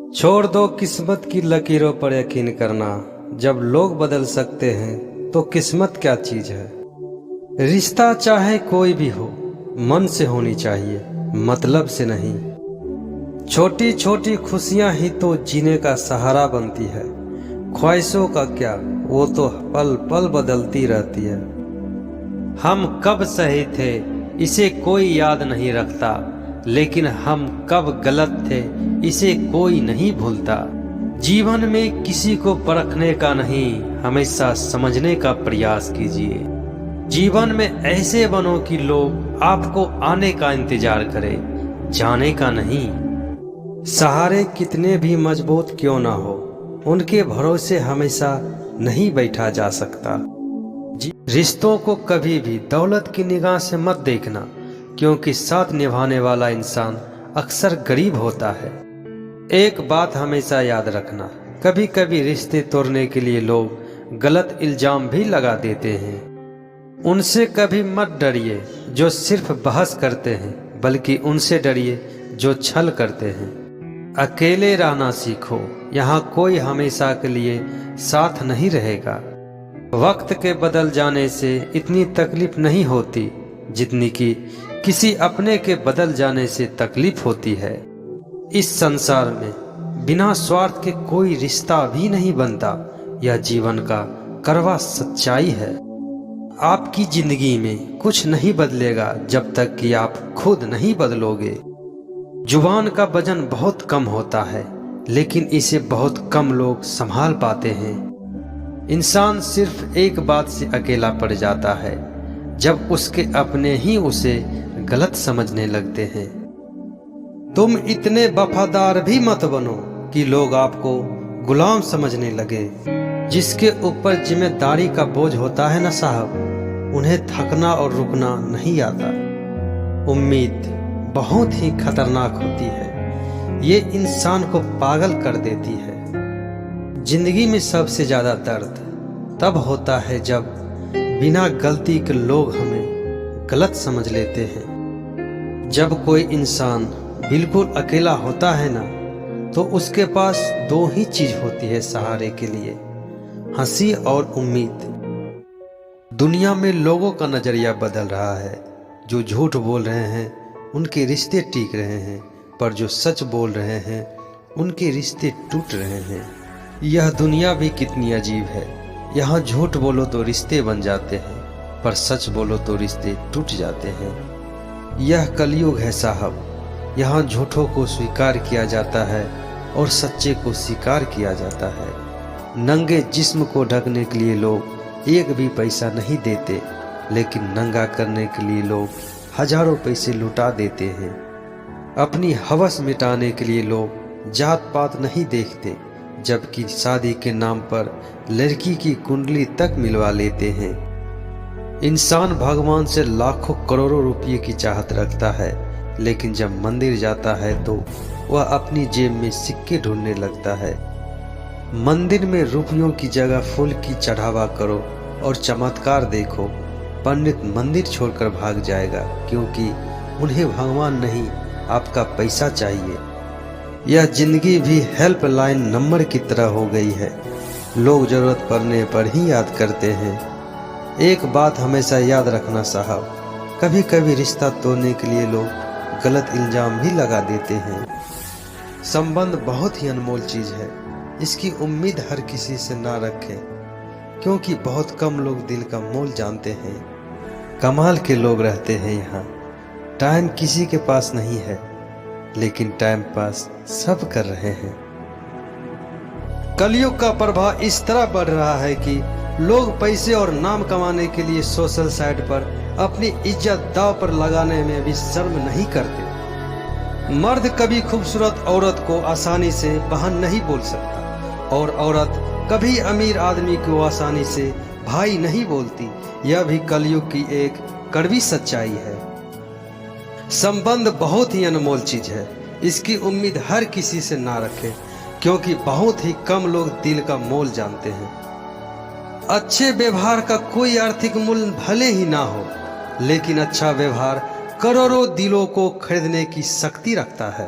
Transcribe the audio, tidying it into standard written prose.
छोड़ दो किस्मत की लकीरों पर यकीन करना। जब लोग बदल सकते हैं तो किस्मत क्या चीज है। रिश्ता चाहे कोई भी हो, मन से होनी चाहिए, मतलब से नहीं। छोटी छोटी खुशियां ही तो जीने का सहारा बनती है। ख्वाहिशों का क्या, वो तो पल पल बदलती रहती है। हम कब सही थे इसे कोई याद नहीं रखता, लेकिन हम कब गलत थे इसे कोई नहीं भूलता। जीवन में किसी को परखने का नहीं, हमेशा समझने का प्रयास कीजिए। जीवन में ऐसे बनो कि लोग आपको आने का इंतजार करें, जाने का नहीं। सहारे कितने भी मजबूत क्यों ना हो, उनके भरोसे हमेशा नहीं बैठा जा सकता। रिश्तों को कभी भी दौलत की निगाह से मत देखना, क्योंकि साथ निभाने वाला इंसान अक्सर गरीब होता है। एक बात हमेशा याद रखना, कभी कभी रिश्ते तोड़ने के लिए लोग गलत इल्जाम भी लगा देते हैं। उनसे कभी मत डरिए जो सिर्फ बहस करते हैं, बल्कि उनसे डरिए जो छल करते हैं। अकेले रहना सीखो, यहाँ कोई हमेशा के लिए साथ नहीं रहेगा। वक्त के बदल जाने से इतनी तकलीफ नहीं होती जितनी कि किसी अपने के बदल जाने से तकलीफ होती है। इस संसार में बिना स्वार्थ के कोई रिश्ता भी नहीं बनता, यह जीवन का कड़वा सच्चाई है। आपकी जिंदगी में कुछ नहीं बदलेगा जब तक कि आप खुद नहीं बदलोगे। जुबान का वजन बहुत कम होता है, लेकिन इसे बहुत कम लोग संभाल पाते हैं। इंसान सिर्फ एक बात से अकेला पड़ जाता है, जब उसके अपने ही उसे गलत समझने लगते हैं। तुम इतने वफादार भी मत बनो कि लोग आपको गुलाम समझने लगे। जिसके ऊपर जिम्मेदारी का बोझ होता है ना साहब, उन्हें थकना और रुकना नहीं आता। उम्मीद बहुत ही खतरनाक होती है, ये इंसान को पागल कर देती है। जिंदगी में सबसे ज्यादा दर्द तब होता है जब बिना गलती के लोग हमें गलत समझ लेते हैं। जब कोई इंसान बिल्कुल अकेला होता है ना, तो उसके पास दो ही चीज होती है सहारे के लिए, हंसी और उम्मीद। दुनिया में लोगों का नजरिया बदल रहा है। जो झूठ बोल रहे हैं उनके रिश्ते टिक रहे हैं, पर जो सच बोल रहे हैं उनके रिश्ते टूट रहे हैं। यह दुनिया भी कितनी अजीब है। यहाँ झूठ बोलो तो रिश्ते बन जाते हैं, पर सच बोलो तो रिश्ते टूट जाते हैं। यह कलयुग है साहब, यहाँ झूठों को स्वीकार किया जाता है और सच्चे को स्वीकार किया जाता है। नंगे जिस्म को ढकने के लिए लोग एक भी पैसा नहीं देते, लेकिन नंगा करने के लिए लोग हजारों पैसे लुटा देते हैं। अपनी हवस मिटाने के लिए लोग जात पात नहीं देखते, जबकि शादी के नाम पर लड़की की कुंडली तक मिलवा लेते हैं। इंसान भगवान से लाखों करोड़ों रुपये की चाहत रखता है, लेकिन जब मंदिर जाता है तो वह अपनी जेब में सिक्के ढूंढने लगता है। मंदिर में रुपयों की जगह फूल की चढ़ावा करो और चमत्कार देखो। पंडित मंदिर छोड़कर भाग जाएगा, क्योंकि उन्हें भगवान नहीं, आपका पैसा चाहिए। यह जिंदगी भी हेल्पलाइन नंबर की तरह हो गई है। लोग जरूरत पड़ने पर ही याद करते हैं। एक बात हमेशा याद रखना साहब, कभी कभी रिश्ता तोड़ने के लिए लोग गलत इल्जाम भी लगा देते हैं। संबंध बहुत ही अनमोल चीज है, इसकी उम्मीद हर किसी से ना रखें, क्योंकि बहुत कम लोग दिल का मोल जानते हैं। कमाल के लोग रहते हैं यहाँ। टाइम किसी के पास नहीं है, लेकिन टाइम पास सब कर रहे हैं। कलयुग का प्रभाव इस तरह बढ़ रहा है कि लोग पैसे और नाम कमाने के लिए सोशल साइट पर अपनी इज्जत दांव पर लगाने में भी शर्म नहीं करते। मर्द कभी खूबसूरत औरत को आसानी से बहन नहीं बोल सकता, और औरत कभी अमीर आदमी को आसानी से भाई नहीं बोलती। यह भी कलयुग की एक कड़वी सच्चाई है। संबंध बहुत ही अनमोल चीज है, इसकी उम्मीद हर किसी से ना रखें, क्योंकि बहुत ही कम लोग दिल का मोल जानते हैं। अच्छे व्यवहार का कोई आर्थिक मूल्य भले ही ना हो, लेकिन अच्छा व्यवहार करोड़ों दिलों को खरीदने की शक्ति रखता है।